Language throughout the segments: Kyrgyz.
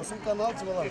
Suмканы алчы балам.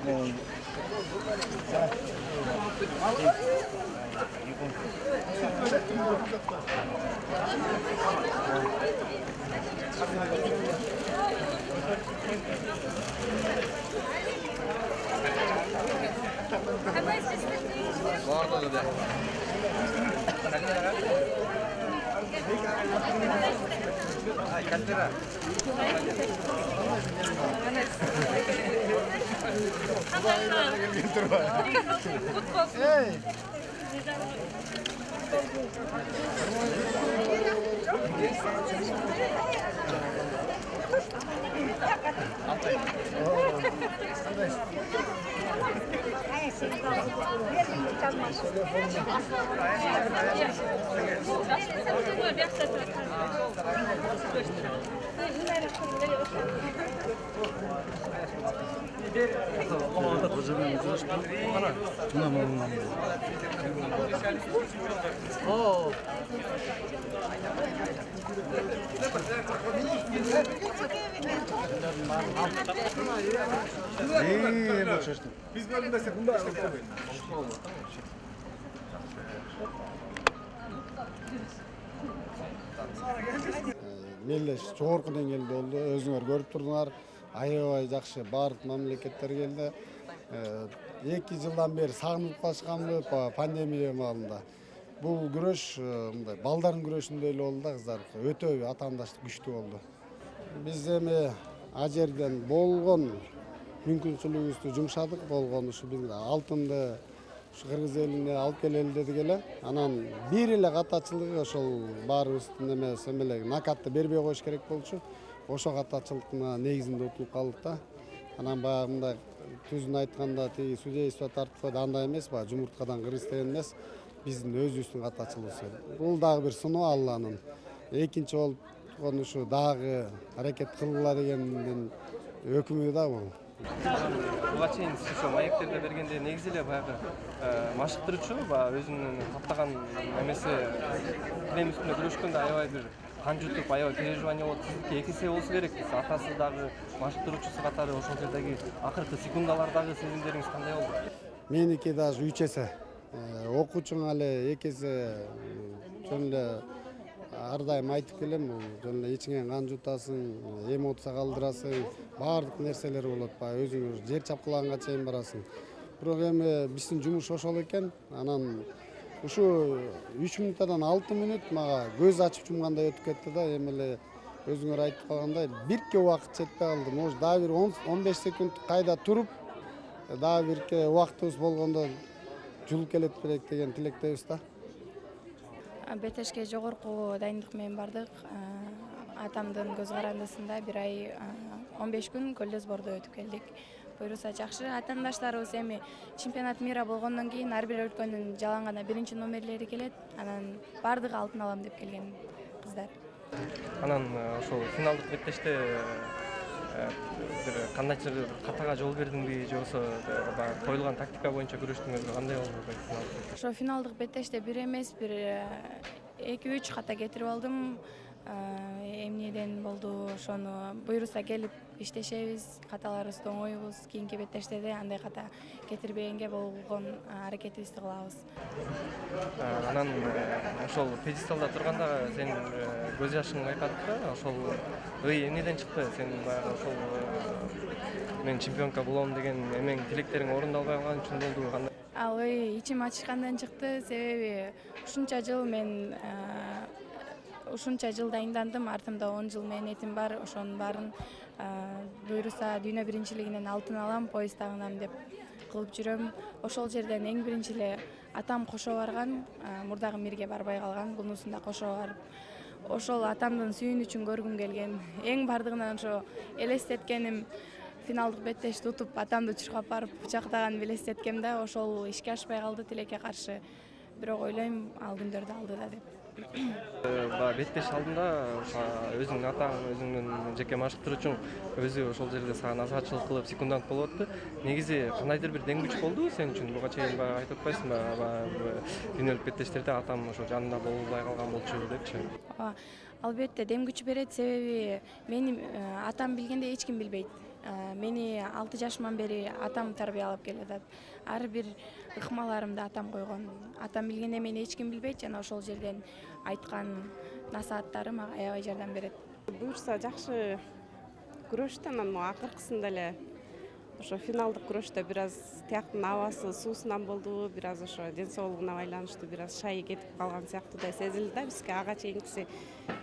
Biz bölümde bunda Мелдеш жогорку деңгээлде болду. Өзүңөр көрүп турдуңар. Аябай жакшы баардык мамлекеттер келди. 2 жылдан бери сагынып калышканбыз пандемия маалында. Бул күрөш мындай балдардын күрөшүндөй эле болду да, кыздар. Өтө атаандаштык күчтүү болду. Биз эми а жерден болгон мүмкүнчүлүгүбүздү жумшадык, болгон ушу биз алтынды ушу кыргыз элине алып келели дедик эле. Анан бир эле катачылыгы ошол баарыбыздын эмес эле накатты бербей коюш керек болчу. Ошо катачылыктын негизинде утулуп калдык да. Анан баягы мындай түзүн айтканда тиги судейство тартып койду, андай эмес, баягы жумурткадан кырыс деген эмес. Биздин өзүбүздүн катачылыгыбыз. Бул дагы бир сыноо Алланын. Экинчи болуп турган ушу дагы аракет кылгыла дегендин өкүмү да бул. Буга чейин ошо маектерде бергенде негизи эле баягы машыктыруучу баягы өзүнүн таптаган эмеси килем үстүндө күрөшкөндө аябай бир кан жутуп, аябай переживание болот. Эки эсе болсо керек. Атасы дагы машыктыруучусу катары ошол жердеги акыркы секундалардагы сезимдериңиз кандай болду? Меники даже 3 эсе. Окуучуң эле 2 эсе жөн эле ар дайым айтып келем, жөн эле ичиңен кан жутасың, эмоция калтырасың, баардык нерселер болот. Баягы өзүң жер чапкылаганга чейин барасың. Бирок эми биздин жумуш ошол экен. Анан ушу 3 минуттан 6 минут мага көз ачып жумгандай өтүп кетти да. Эми эле өзүңөр айтып калгандай бирке убакыт жетпей калды. Может дагы бир 15 секунд кайда туруп, дагы бирке убактыбыз болгондо жулуп келет белек деген тилектебиз да. БТШке жогорку дайындык менен бардык. Атамдын көз карандысында 1 ай 15 күн көлдө сбордо өтүп келдик. Буюрса жакшы. Атаандаштарыбыз эми чемпионат мира болгондон кийин ар бир өлкөнүн жалаң гана 1 номерлери келет. Анан бардыгы алтын алам деп келген кыздар. Анан ошол финалдык беттеште бир кандайчы катага жол бердиңби, же болбосо баягы коюлган тактика боюнча күрөштүңөрбү, кандай болду? Ошо финалдык беттеште бир эмес, бир 2-3 ката кетирип алдым. Эмнеден болду, ошону буйруса келип иштешебиз, каталарыбызды оңойбуз. Кийинки беттештеде андай ката кетирбегенге болгон аракетибизди кылабыз. Анан ошол пьедесталда турганда сен көз жашың байкадык да, ошол эмнеден чыкты? Сен баягы ошол мен чемпионка болом деген эмең тилектериң орундалбай калган үчүн болдубу, кандай? Ал ичим ачышкандан чыкты, себеби ушунча жыл мен ушунча жыл дайындандым, артымда 10 жыл мээнетим бар, ошонун баарын буйруса дүйнө биринчилигинен алтын алам, пояс тагынам деп кылып жүрөм. Ошол жерден эң биринчи эле атам кошо барган, мурдагы мирге барбай калган, бунусунда кошо барып, ошол атамдын сүйүнүчүн көргүм келген. Эң бардыгынан ошо элестеткеним финалдык беттешти утуп, атамды чуркап барып кучактаганды элестеткем да, ошол ишке ашпай калды тилекке каршы. Бирок ойлойм, ал күндөрдү алды да деп. Баягы беттеш алдында өзүңүн атаң, өзүңдүн жеке машыктыруучуң өзү ошол жерде сага назарчылык кылып секундант болуп атты. Негизи кандайдыр бир демгүч болду сен үчүн? Буга чейин баягы айтып атпайсыңбы? Дүйнөлүк беттештерде атам ошо жанында боло албай калган болчу депчи. Албетте демгүч берет, себеби мени атам билгенде эч ким билбейт. Мени 6 жашыман бери атам тарбиялап келатат. Ар бир ыкмаларымды атам койгон. Атам билгенде мени эч ким билбейт жана ошол жерден айткан насааттары мага аябай жардам берет. Буюрса жакшы күрөштү, анан акыркысында эле ошо финалдык күрөштө бир аз тияктын абасы суусунан болду, бир аз ошо ден соолугуна байланыштуу бир аз шайы кетип калган сыяктуудай сезилди да. Бизге ага чейинкиси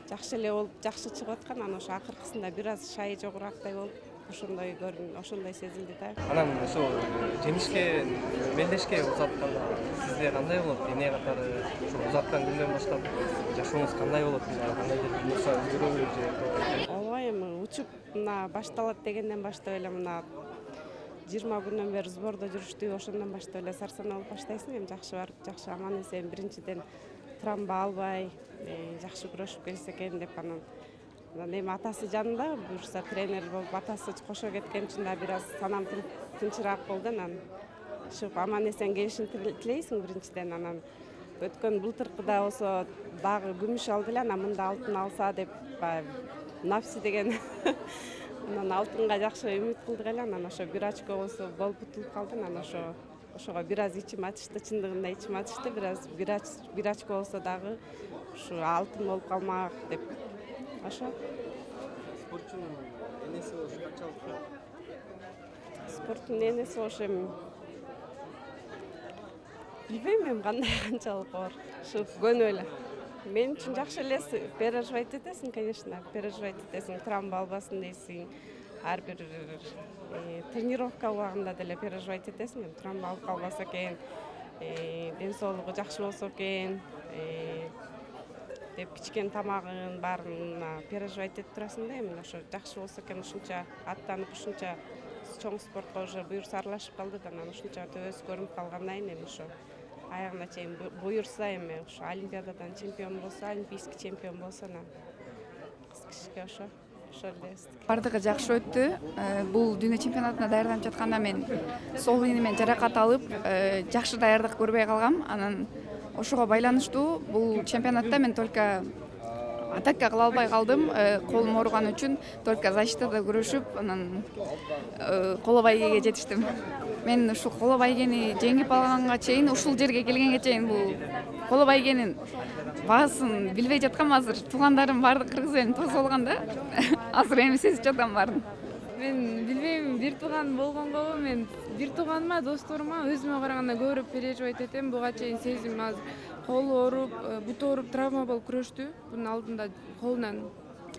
жакшы эле болуп, жакшы чыгып аткан, анан ошо акыркысында бир аз шайы жогорурактай болуп, ошондой сезилди да. Анан ошо жеңишке мелдешке узатканда сизде кандай болот? Эне катары ошо узаткан күндөн баштап жашооңуз кандай болот? Кандайдыр бир нерсе өзгөрөбү же? Ооба, эми учуп мына башталат дегенден баштап эле мына 20 күндөн бери сбордо жүрүштү, ошондон баштап эле сарсанаа болуп баштайсың. Эми жакшы барып, жакшы аман эсен биринчиден травма албай, жакшы күрөшүп келсе экен деп анан эми атасы жанында, буюрса тренер болуп атасы кошо кеткен үчүн да бир аз санам тынчыраак болду. Анан ушуп аман эсен келишин тилейсиң биринчиден. Анан өткөн былтыркыда болсо дагы күмүш алды эле, анан мында алтын алса деп напси деген анан алтынга жакшы үмүт кылдык эле. Анан ошо 1 очко болсо болуп утулуп калды. Анан ошого бир аз ичим ачышты, чындыгында ичим ачышты. Бир аз 1 очко болсо дагы ушу алтын болуп калмак деп. Ошо Спортчунун энеси болуш канчалык? Спорттун энеси болуш эми билбейм эми кандай канчалык бар. Ушу көнүп эле. Мен үчүн жакшы эле переживать этесиң, конечно, переживать этесиң, травма албасын дейсиң. Ар бир тренировка убагында деле переживать этесиң, травма алып калбаса экен, ден соолугу жакшы болсо экен, деп кичкен тамагын баарына переживать этип турасың да. Эми ошо жакшы болсо экен, ушунча аттанып, ушунча чоң спортко уже буюрса аралашып калды да, анан ушунча төбөсү көрүнүп калгандан кийин эми ошо аягына чейин буюрса, эми ошо олимпиададан чемпион болсо, олимпийский чемпион болсо, анан кыз кишиге ошо эле. Бардыгы жакшы өттү. Бул дүйнө чемпионатына даярданып жатканда мен сол ийнимен жаракат алып, жакшы даярдык көрбөй калгам. Анан ошого байланыштуу бул чемпионатта мен только атака кыла албай калдым. Колум ооруган үчүн только защитада күрөшүп, анан коло байгеге жетиштим. Мен ушул коло байгени жеңип алганга чейин, ушул жерге келгенге чейин бул коло байгенин баасын билбей жаткам. Азыр туугандарым баардык кыргыз элин тоз болгон да. Азыр эми сезип жатам баарын. Мен билбейм, бир тууган болгонго мен бир тууганыма, досторума өзүмө караганда көбүрөөк переживать этем. Буга чейин сезим азыр колу ооруп, буту ооруп, травма болуп күрөштү. Бунун алдында колунан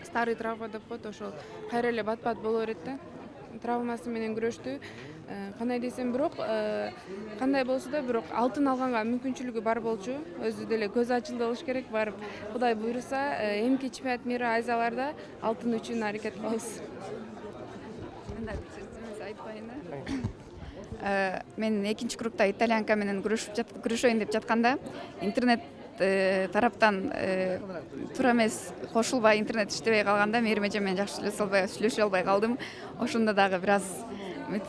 старый травма деп коет, ошол кайра эле бат-бат боло берет да. Травмасы менен күрөштү. Кандай десем, бирок кандай болсо да бирок алтын алганга мүмкүнчүлүгү бар болчу. Өзү деле көз ачылды болуш керек, барып Кудай буйруса эмки чемпионат мира Азияларда алтын үчүн аракет кылабыз. Мен экинчи кругта итальянка менен күрөшөйүн деп жатканда интернет тараптан туура эмес кошулбай, интернет иштебей калганда Мээрим эже менен жакшы сүйлөшө албай калдым. Ошондо дагы бир аз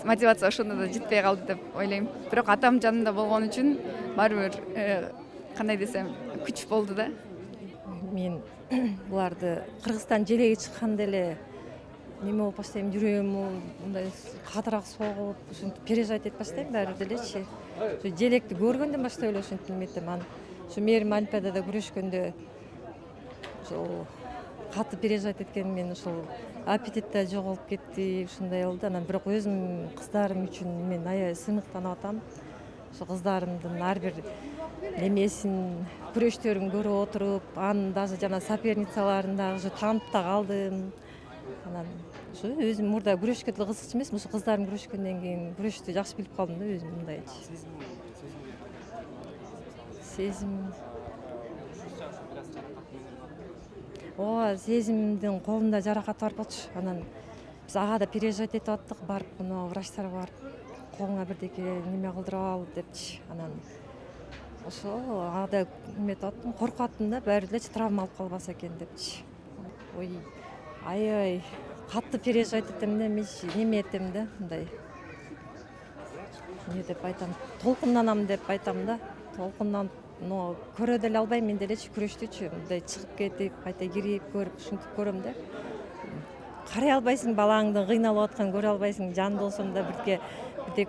мотивация ошондо да жетпей калды деп ойлойм. Бирок атам жанында болгон үчүн баары бир кандай десем күч болду да. Мен буларды Кыргызстан желеги чыкканда эле неме болуп баштайм, жүрөгүм мындай катыраак согуп, ушинтип переживать этип баштайм баары делечи. Ошо желекти көргөндөн баштап эле ушинтип эметем. Ошо Мээрим олимпиадада күрөшкөндө ошол катты переживать эткеним менен ошол аппетит да жоголуп кетти, ушундай болду. Анан бирок өзүм кыздарым үчүн мен аябай сыймыктанып атам. Ошо кыздарымдын ар бир немесин, күрөштөрүн көрүп отуруп, анын даже жана соперницаларын дагы уже таанып да калдым. Анан ошо өзүм мурда күрөшкө деле кызыкчу эмес, ошо кыздарым күрөшкөндөн кийин күрөштү жакшы билип калдым да өзүм мындайчы. Сезим. Ооба, сезимдин колунда жаракат бар болчу. Анан биз ага да переживать этип аттык, барып мына врачтарга барып колуңа бирдеке неме кылдырып ал депчи. Анан ошо ада эметип аттым, коркуп аттым да, баары делечи травма алып калбаса экен депчи. Ой, аябай катты переживать этем да, неме этем да, мындай. Не деп айтам, толкунданам деп айтам да. Толкунданып, но көрө деле албайм мен делечи күрөштүчү. Мындай чыгып кетип, кайта кирип көрүп, ушинтип көрөм да. Карай албайсың, балаңдын кыйналып атканын көрө албайсың. Жан болсом да бирке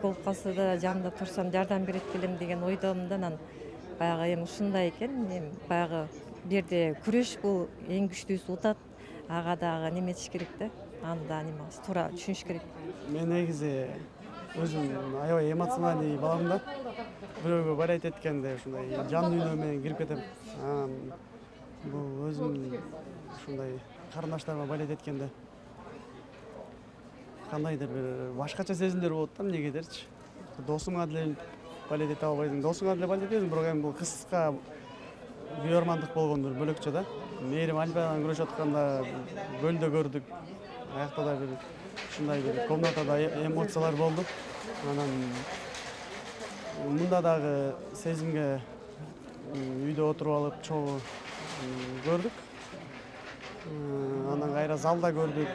болуп калса да жанында турсам жардам берет белем деген ойдомун да. Анан баягы эми ушундай экен. Эми баягы бу жерде күрөш бул эң күчтүүсү утат. Ага дагы неметиш керек да. Аны да неме туура түшүнүш керек. Мен негизи өзүм аябай эмоциональный балам да. Бирөөгө болеть эткенде ушундай жан дүйнө менен кирип кетем. Бул өзүм ушундай карындаштарыма болеть эткенде кандайдыр бир башкача сезимдер болот да, эмнегедирчи. Досуңа деле болеть эте албайсың. Досуңа деле болеть этесиң, бирок эми бул кыска бүйөрмандык болгондур, бөлөкчө да. Мээрим Альбиядан күрөшүп атканда көлдө көрдүк. Аякта да бир ушундай бир комнатада эмоциялар болду. Анан мында дагы сезимге үйдө отуруп алып чогуу көрдүк. Анан кайра залда көрдүк.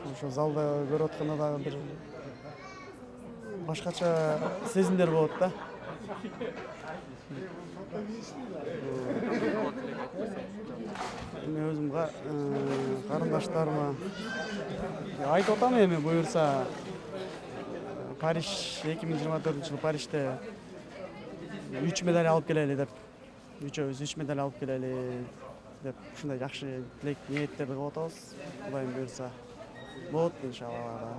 Ошо залда көрүп атканда дагы бир башкача сезимдер болот да. Мен өзүм карындаштарыма айтып атам, эми буюрса Париж 2024-жылы Парижде 3 медаль алып келели деп. Үчөөбүз 3 медаль алып келели деп ушундай жакшы тилек ниеттерди кылып атабыз. Кудайым буюрса болот иншалла.